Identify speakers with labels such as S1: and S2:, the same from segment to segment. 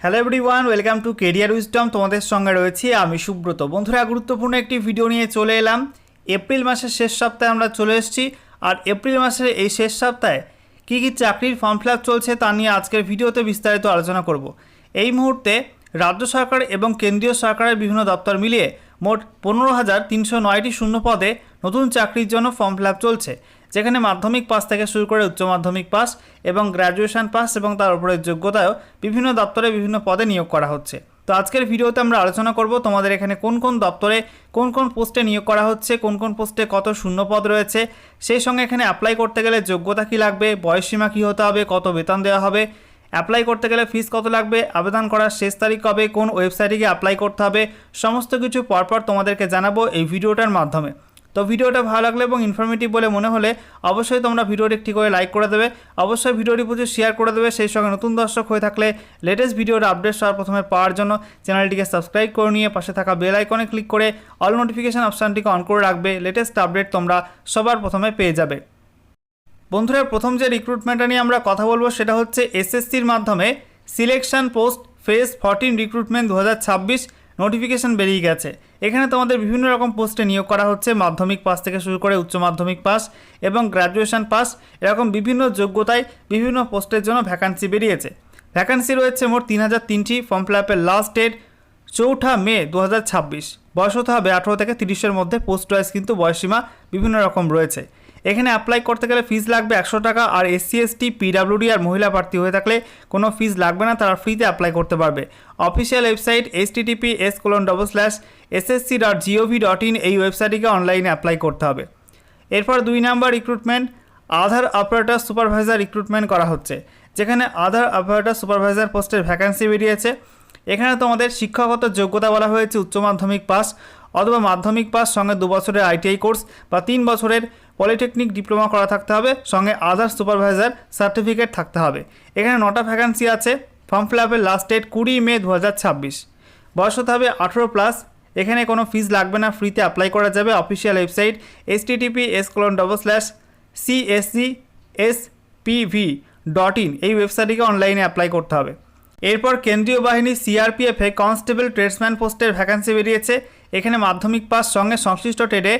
S1: Hello everyone, welcome to career wisdom. তোমাদের সঙ্গে রয়েছি আমি সুব্রত। বন্ধুরা, গুরুত্বপূর্ণ একটি ভিডিও নিয়ে চলে এলাম। এপ্রিল মাসের শেষ সপ্তাহে আমরা চলে এসেছি, আর এপ্রিল মাসের এই শেষ সপ্তাহে কী কী চাকরির ফর্ম ফিল আপ চলছে তা নিয়ে আজকের ভিডিওতে বিস্তারিত আলোচনা করব। এই মুহূর্তে রাজ্য সরকার এবং কেন্দ্রীয় সরকারের বিভিন্ন দপ্তর মিলিয়ে মোট 15,309টি শূন্য পদে নতুন চাকরির জন্য ফর্ম ফিল আপ চলছে, যেখানে মাধ্যমিক পাস থেকে শুরু করে উচ্চ মাধ্যমিক পাস এবং গ্র্যাজুয়েশন পাস এবং তার উপরের যোগ্যতায়ও বিভিন্ন দপ্তরে বিভিন্ন পদে নিয়োগ করা হচ্ছে। তো আজকের ভিডিওতে আমরা আলোচনা করব তোমাদের এখানে কোন কোন দপ্তরে কোন কোন পোস্টে নিয়োগ করা হচ্ছে, কোন কোন পোস্টে কত শূন্য পদ রয়েছে, সেই সঙ্গে এখানে অ্যাপ্লাই করতে গেলে যোগ্যতা কী লাগবে, বয়সসীমা কী হতে হবে, কত বেতন দেওয়া হবে, অ্যাপ্লাই করতে গেলে ফিস কত লাগবে, আবেদন করার শেষ তারিখ কবে, কোন ওয়েবসাইটে গিয়ে অ্যাপ্লাই করতে হবে, সমস্ত কিছু পরপর তোমাদেরকে জানাবো এই ভিডিওটার মাধ্যমে। তো ভিডিওটা ভালো লাগলে এবং ইনফরমেটিভ বলে মনে হলে অবশ্যই তোমরা ভিডিওটি একটি করে লাইক করে দেবে, অবশ্যই ভিডিওটি প্রচুর শেয়ার করে দেবে। সেই সঙ্গে নতুন দর্শক হয়ে থাকলে লেটেস্ট ভিডিওর আপডেট সবার প্রথমে পাওয়ার জন্য চ্যানেলটিকে সাবস্ক্রাইব করে নিয়ে পাশে থাকা বেল আইকনে ক্লিক করে অল নোটিফিকেশান অপশানটিকে অন করে রাখবে। লেটেস্ট আপডেট তোমরা সবার প্রথমে পেয়ে যাবে। বন্ধুরা, প্রথম যে রিক্রুটমেন্টটা নিয়ে আমরা কথা বলবো সেটা হচ্ছে এসএসসির মাধ্যমে selection post phase 14 recruitment 2026 notification বেরিয়ে গেছে। এখানে তোমাদের বিভিন্ন রকম পোস্টে নিয়োগ করা হচ্ছে, মাধ্যমিক পাস থেকে শুরু করে উচ্চ মাধ্যমিক পাস এবং গ্র্যাজুয়েশন পাস, এরকম বিভিন্ন যোগ্যতায় বিভিন্ন পোস্টের জন্য ভ্যাকান্সি বেরিয়েছে। ভ্যাকান্সি রয়েছে মোট 3003টি। ফর্ম ফিল আপের লাস্ট ডেট 4 মে 2026। বয়স হতে হবে 18 থেকে 30-এর মধ্যে। পোস্ট ওয়াইজ কিন্তু বয়সসীমা বিভিন্ন রকম রয়েছে। এখানে অ্যাপ্লাই করতে গেলে ফিস লাগবে 100 টাকা, আর SC ST PWD আর মহিলা প্রার্থী হয়ে থাকলে কোনো ফিস লাগবে না, তারা ফ্রিতে অ্যাপ্লাই করতে পারবে। অফিসিয়াল ওয়েবসাইট https://ssc.gov.in এই ওয়েবসাইটটিকে অনলাইনে অ্যাপ্লাই করতে হবে। এরপর 2 নম্বর রিক্রুটমেন্ট আধার অপারেটর সুপারভাইজার রিক্রুটমেন্ট করা হচ্ছে, যেখানে আধার অপারেটর সুপারভাইজার পোস্টের ভ্যাকান্সি বেরিয়েছে। এখানে তোমাদের শিক্ষাগত যোগ্যতা বলা হয়েছে উচ্চ মাধ্যমিক পাস অথবা মাধ্যমিক পাস, সঙ্গে 2 বছরের ITI কোর্স বা 3 বছরের পলিটেকনিক ডিপ্লোমা করা থাকতে হবে, সঙ্গে আধার সুপারভাইজার সার্টিফিকেট থাকতে হবে। এখানে 9টা ভ্যাকান্সি আছে। ফর্ম ফিল আপের লাস্ট ডেট 20 মে 2026। বয়স হতে হবে 18+। এখানে কোনো ফিস লাগবে না, ফ্রিতে অ্যাপ্লাই করা যাবে। অফিসিয়াল ওয়েবসাইট https://cscspv.in এই ওয়েবসাইটটিকে অনলাইনে অ্যাপ্লাই করতে হবে। এরপর কেন্দ্রীয় বাহিনী CRPF এ কনস্টেবল ট্রেডসম্যান পোস্টের ভ্যাকান্সি বেরিয়েছে। এখানে মাধ্যমিক পাস সঙ্গে সংশ্লিষ্ট ট্রেডে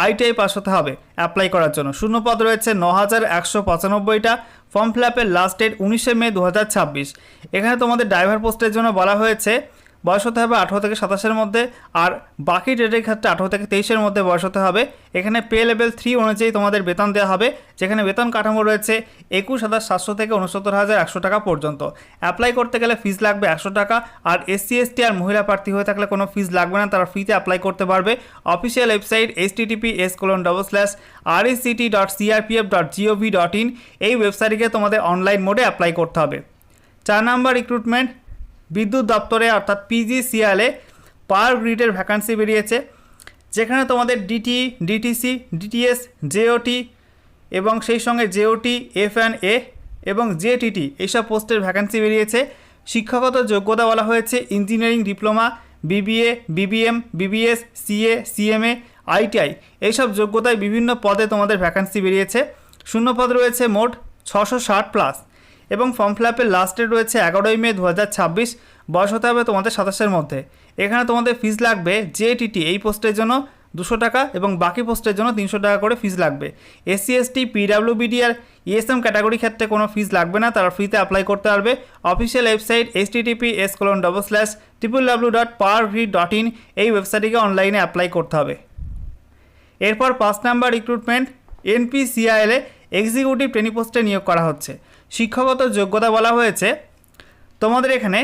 S1: ITI পাস হতে হবে অ্যাপ্লাই করার জন্য। শূন্যপদ রয়েছে 9195টা। ফর্ম ফিল আপের লাস্ট ডেট 19 মে 2026। এখানে তোমাদের ড্রাইভার পোস্টের জন্য বলা হয়েছে বয়স হতে হবে 18 থেকে 27-এর মধ্যে, আর বাকি ট্রেডের ক্ষেত্রে 18 থেকে 23-এর মধ্যে বয়স হতে হবে। এখানে পে লেভেল 3 অনুযায়ী তোমাদের বেতন দেওয়া হবে, যেখানে বেতন কাঠামো রয়েছে 21,700 থেকে 69,100 টাকা পর্যন্ত। অ্যাপ্লাই করতে গেলে ফিস লাগবে 100 টাকা, আর SC ST আর মহিলা প্রার্থী হয়ে থাকলে কোনো ফিস লাগবে না, তারা ফ্রিতে অ্যাপ্লাই করতে পারবে। অফিসিয়াল ওয়েবসাইট https://rect.crpf.gov.in এই ওয়েবসাইটকে তোমাদের অনলাইন মোডে অ্যাপ্লাই করতে হবে। 4 নম্বর রিক্রুটমেন্ট বিদ্যুৎ দপ্তরে অর্থাৎ PGCIL এ পাওয়ার গ্রিডের ভ্যাকান্সি বেরিয়েছে, যেখানে তোমাদের DT, DTC, DTS, JOT এবং সেই সঙ্গে JOT, F&A এবং JTT এইসব পোস্টের ভ্যাকান্সি বেরিয়েছে। শিক্ষাগত যোগ্যতা বলা হয়েছে engineering diploma, BBA, BBM, BBS, CA, CMA, ITI এইসব যোগ্যতায় বিভিন্ন পদে তোমাদের ভ্যাকান্সি বেরিয়েছে। শূন্যপদ রয়েছে মোট 660+, এবং ফর্ম ফিল আপের লাস্ট ডেট রয়েছে 11 মে 2026। বয়স হতে হবে তোমাদের 27-এর মধ্যে। এখানে তোমাদের ফিস লাগবে JTT এই পোস্টের জন্য 200 টাকা এবং বাকি পোস্টের জন্য 300 টাকা করে ফিস লাগবে। SC ST PWD আর ESM ক্যাটাগরি ক্ষেত্রে কোনো ফিস লাগবে না, তারা ফ্রিতে অ্যাপ্লাই করতে পারবে। অফিসিয়াল ওয়েবসাইট https://www.powergrid.in এই ওয়েবসাইটটিকে অনলাইনে অ্যাপ্লাই করতে হবে। এরপর 5 নম্বর রিক্রুটমেন্ট NPCIL এ এক্সিকিউটিভ ট্রেনি পোস্টে নিয়োগ করা হচ্ছে। শিক্ষাগত যোগ্যতা বলা হয়েছে তোমাদের এখানে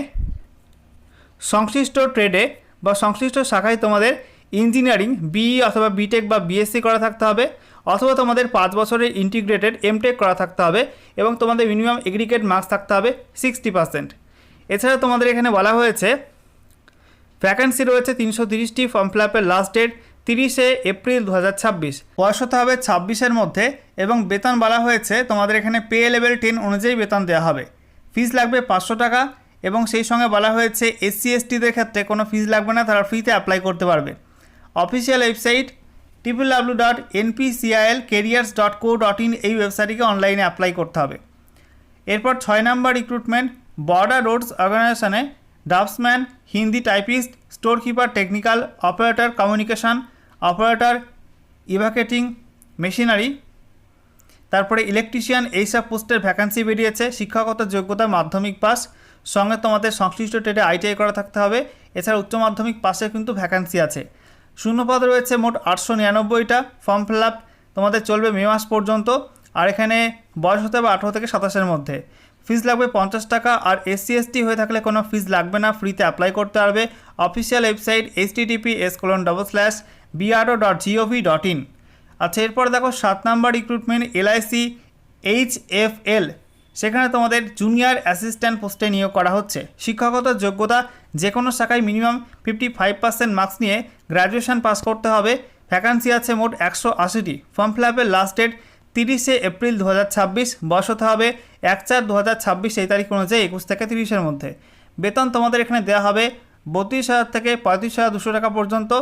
S1: সংশ্লিষ্ট ট্রেডে বা সংশ্লিষ্ট শাখায় তোমাদের ইঞ্জিনিয়ারিং BE অথবা BTech বা BSc করা থাকতে হবে, অথবা তোমাদের 5 বছরের ইন্টিগ্রেটেড MTech করা থাকতে হবে, এবং তোমাদের মিনিমাম এগ্রিগেট মার্কস থাকতে হবে 60%। এছাড়া তোমাদের এখানে বলা হয়েছে ভ্যাকান্সি রয়েছে 330টি। ফর্ম ফিল আপের লাস্ট ডেট 30 এপ্রিল 2026। বয়স হতে হবে 26-এর মধ্যে, এবং বেতন বলা হয়েছে তোমাদের এখানে পে লেভেল 10 অনুযায়ী বেতন দেওয়া হবে। ফিস লাগবে 500 টাকা, এবং সেই সঙ্গে বলা হয়েছে SC STদের ক্ষেত্রে কোনো ফিস লাগবে না, তারা ফ্রিতে অ্যাপ্লাই করতে পারবে। অফিসিয়াল ওয়েবসাইট www.npcilcareers.co.in এই ওয়েবসাইটটিকে অনলাইনে অ্যাপ্লাই করতে হবে। এরপর 6 নম্বর রিক্রুটমেন্ট বর্ডার রোডস অর্গানাইজেশনে draftsman, Hindi typist, store keeper technical, operator communication, operator evacuating machinery, তারপরে ইলেকট্রিশিয়ান, এইসব পোস্টের ভ্যাকান্সি বেরিয়েছে। শিক্ষাগত যোগ্যতা মাধ্যমিক পাস, সঙ্গে তোমাদের সংশ্লিষ্ট ট্রেডে আইটিআই করা থাকতে হবে। এছাড়া উচ্চ মাধ্যমিক পাশে কিন্তু ভ্যাকান্সি আছে। শূন্যপদ রয়েছে মোট 899টা। ফর্ম ফিল আপ তোমাদের চলবে মে মাস পর্যন্ত। আর এখানে বয়স হতে হবে 18 থেকে 27-এর মধ্যে। ফিস লাগবে 50 টাকা। আর SC ST হয়ে থাকলে কোনো ফিস লাগবে না, ফ্রিতে অ্যাপ্লাই করতে পারবে। Official website https://bro.gov.in। আচ্ছা, এরপর দেখো 7 নাম্বার রিক্রুটমেন্ট LIC HFL, সেখানে তোমাদের জুনিয়র অ্যাসিস্ট্যান্ট পোস্টে নিয়োগ করা হচ্ছে। শিক্ষাগত যোগ্যতা যে কোনো শাখায় মিনিমাম 55% মার্কস নিয়ে গ্র্যাজুয়েশন পাস করতে হবে। ভ্যাকান্সি আছে মোট 180টি। ফর্ম ফিল আপের লাস্ট ডেট 30শে এপ্রিল 2026। বয়স হতে হবে 1/4/2026 এই তারিখ অনুযায়ী 21 থেকে 30-এর মধ্যে। বেতন তোমাদের এখানে দেওয়া হবে 32,000 থেকে 35,200 টাকা পর্যন্ত।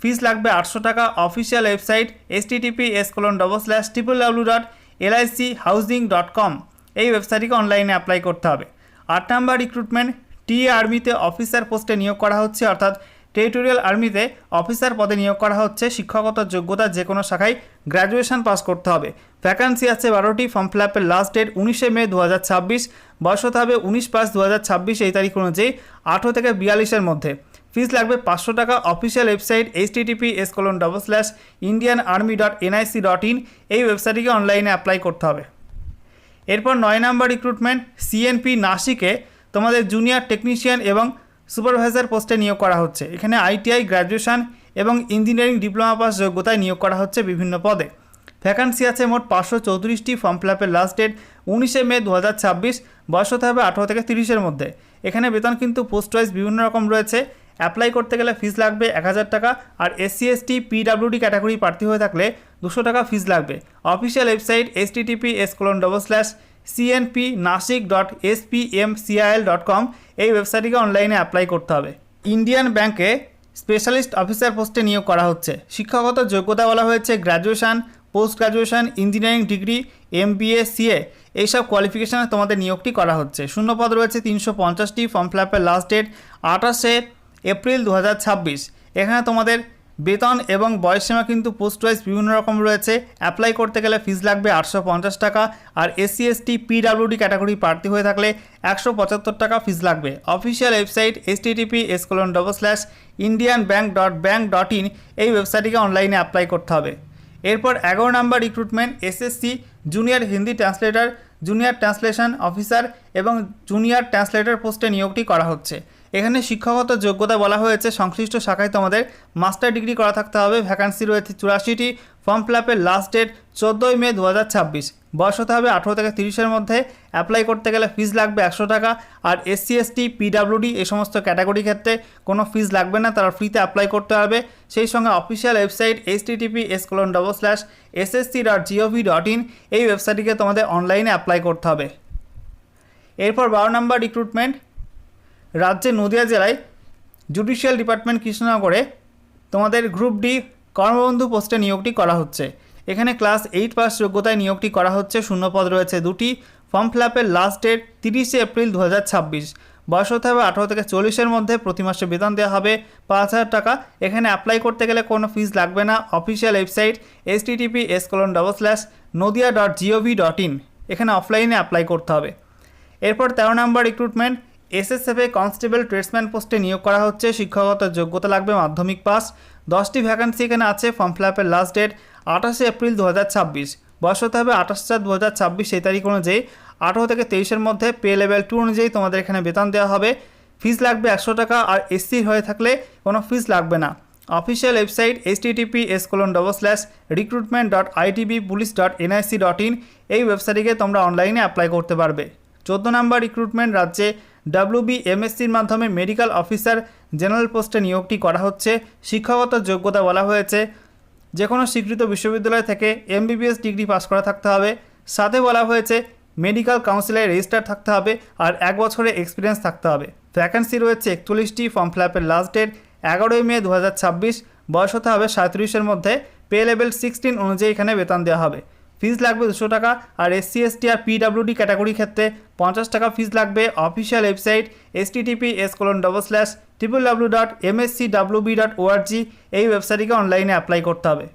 S1: ফিস লাগবে 800 টাকা। অফিসিয়াল ওয়েবসাইট https://www.lichousing.com, এই ওয়েবসাইটটিকে অনলাইনে অ্যাপ্লাই করতে হবে। 8 নাম্বার রিক্রুটমেন্ট টিএ আর্মিতে অফিসার পোস্টে নিয়োগ করা হচ্ছে, অর্থাৎ টেরিটোরিয়াল আর্মিতে অফিসার পদে নিয়োগ করা হচ্ছে। শিক্ষাগত যোগ্যতা যে কোনো শাখায় গ্র্যাজুয়েশন পাস করতে হবে। ভ্যাকান্সি আছে 12টি। ফর্ম ফিল আপের লাস্ট ডেট 19শে মে 2026। বয়স হতে হবে 19/5/2026 এই তারিখ অনুযায়ী 18 থেকে 42-এর মধ্যে। ফিস লাগবে 500 টাকা। অফিসিয়াল ওয়েবসাইট https://indianarmy.nic.in, এই ওয়েবসাইটটিকে অনলাইনে অ্যাপ্লাই করতে হবে। এরপর 9 নাম্বার রিক্রুটমেন্ট CNP নাসিকে তোমাদের জুনিয়র টেকনিশিয়ান এবং সুপারভাইজার পোস্টে নিয়োগ করা হচ্ছে। এখানে ITI গ্র্যাজুয়েশন এবং ইঞ্জিনিয়ারিং ডিপ্লোমা পাস যোগ্যতায় নিয়োগ করা হচ্ছে বিভিন্ন পদে। ভ্যাকান্সি আছে মোট 534টি। ফর্ম ফিল আপের লাস্ট ডেট 19শে মে 2026। বয়স হতে হবে 18 থেকে 30-এর মধ্যে। এখানে বেতন কিন্তু পোস্ট ওয়াইজ বিভিন্ন রকম রয়েছে। অ্যাপ্লাই করতে গেলে ফিস লাগবে 1000 টাকা। আর SC ST PWD ক্যাটাগরি প্রার্থী হয়ে থাকলে 200 টাকা ফিস লাগবে। অফিসিয়াল ওয়েবসাইট https://cnpnasik.spmcil.com, এই ওয়েবসাইটটিকে অনলাইনে অ্যাপ্লাই করতে হবে। ইন্ডিয়ান ব্যাংকে স্পেশালিস্ট অফিসার পোস্টে নিয়োগ করা হচ্ছে। শিক্ষাগত যোগ্যতা বলা হয়েছে graduation, post graduation, engineering degree, MBA CA, এইসব কোয়ালিফিকেশানে তোমাদের নিয়োগটি করা হচ্ছে। শূন্যপদ রয়েছে 350টি। ফর্ম ফিল আপের লাস্ট ডেট 28শে এপ্রিল 2026। এখানে তোমাদের বেতন এবং বয়সসীমা কিন্তু পোস্ট ওয়াইজ বিভিন্ন রকম রয়েছে। অ্যাপ্লাই করতে গেলে ফিস লাগবে 850 টাকা। আর SC ST PWD ক্যাটাগরি প্রার্থী হয়ে থাকলে 175 টাকা ফিস লাগবে। অফিসিয়াল ওয়েবসাইট https://indianbank.bank.in, এই ওয়েবসাইটটিকে অনলাইনে অ্যাপ্লাই করতে হবে। এরপর 11 number recruitment SSC junior Hindi translator, junior translation officer এবং জুনিয়র ট্রান্সলেটর পোস্টে নিয়োগটি করা হচ্ছে। এখানে শিক্ষাগত যোগ্যতা বলা হয়েছে সংশ্লিষ্ট শাখায় তোমাদের মাস্টার ডিগ্রি করা থাকতে হবে। ভ্যাকান্সি রয়েছে 84টি। ফর্ম ফিল আপের লাস্ট ডেট 14ই মে 2026। বয়স হতে হবে 18 থেকে 30-এর মধ্যে। অ্যাপ্লাই করতে গেলে ফিস লাগবে 100 টাকা। আর SC ST PWD এই সমস্ত ক্যাটাগরি ক্ষেত্রে কোনো ফিস লাগবে না, তারা ফ্রিতে অ্যাপ্লাই করতে হবে। সেই সঙ্গে অফিসিয়াল ওয়েবসাইট https://ssc.gov.in, এই ওয়েবসাইটটিকে তোমাদের অনলাইনে অ্যাপ্লাই করতে হবে। এরপর 12 নাম্বার রিক্রুটমেন্ট রাজ্যে নদিয়া জেলায় জুডিশিয়াল ডিপার্টমেন্ট কৃষ্ণনগরে তোমাদের গ্রুপ ডি কর্মবন্ধু পোস্টে নিয়োগটি করা হচ্ছে। এখানে ক্লাস 8 পাস যোগ্যতায় নিয়োগটি করা হচ্ছে। শূন্যপদ রয়েছে 2টি। ফর্ম ফিল আপের লাস্ট ডেট 30শে এপ্রিল 2026। বয়স হতে হবে 18 থেকে 40-এর মধ্যে। প্রতি মাসে বেতন দেওয়া হবে 5000 টাকা। এখানে অ্যাপ্লাই করতে গেলে কোনো ফিস লাগবে না। অফিসিয়াল ওয়েবসাইট https://nodia.gov.in, এখানে অফলাইনে অ্যাপ্লাই করতে হবে। এরপর 13 number recruitment SSF constable tradesman পোস্টে নিয়োগ করা হচ্ছে। শিক্ষাগত যোগ্যতা লাগবে মাধ্যমিক পাস। 10টি ভ্যাকান্সি এখানে আছে। ফর্ম ফিল আপের লাস্ট ডেট 28শে এপ্রিল 2026। বয়স হতে হবে 28/4/2026 সেই তারিখ অনুযায়ী 18 থেকে 23-এর মধ্যে। পে লেভেল 2 অনুযায়ী তোমাদের এখানে বেতন দেওয়া হবে। ফিস লাগবে 100 টাকা। আর SC হয়ে থাকলে কোনো ফিস লাগবে না। অফিসিয়াল ওয়েবসাইট https://recruitment.itbpolice.nic.in, এই ওয়েবসাইটটিকে তোমরা অনলাইনে অ্যাপ্লাই করতে পারবে। 14 নাম্বার রিক্রুটমেন্ট রাজ্যে WBMSCর মাধ্যমে মেডিকেল অফিসার জেনারেল পোস্টে নিয়োগটি করা হচ্ছে। শিক্ষাগত যোগ্যতা বলা হয়েছে যে কোনো স্বীকৃত বিশ্ববিদ্যালয় থেকে MBBS ডিগ্রি পাস করা থাকতে হবে। সাথে বলা হয়েছে মেডিকেল কাউন্সিলে রেজিস্টার থাকতে হবে আর 1 বছরের এক্সপিরিয়েন্স থাকতে হবে। ভ্যাকান্সি রয়েছে 41টি। ফর্ম ফিল আপের লাস্ট ডেট 11ই মে 2026। বয়স হতে হবে 37-এর মধ্যে। পে লেভেল 16 অনুযায়ী এখানে বেতন দেওয়া হবে। ফিজ লাগবে 200 টাকা। আর SC ST আর PWD ক্যাটাগরি ক্ষেত্রে 50 টাকা ফিজ লাগবে। অফিসিয়াল ওয়েবসাইট https://www.mscwb.org এই ওয়েবসাইটকে অনলাইনে অ্যাপ্লাই করতে হবে।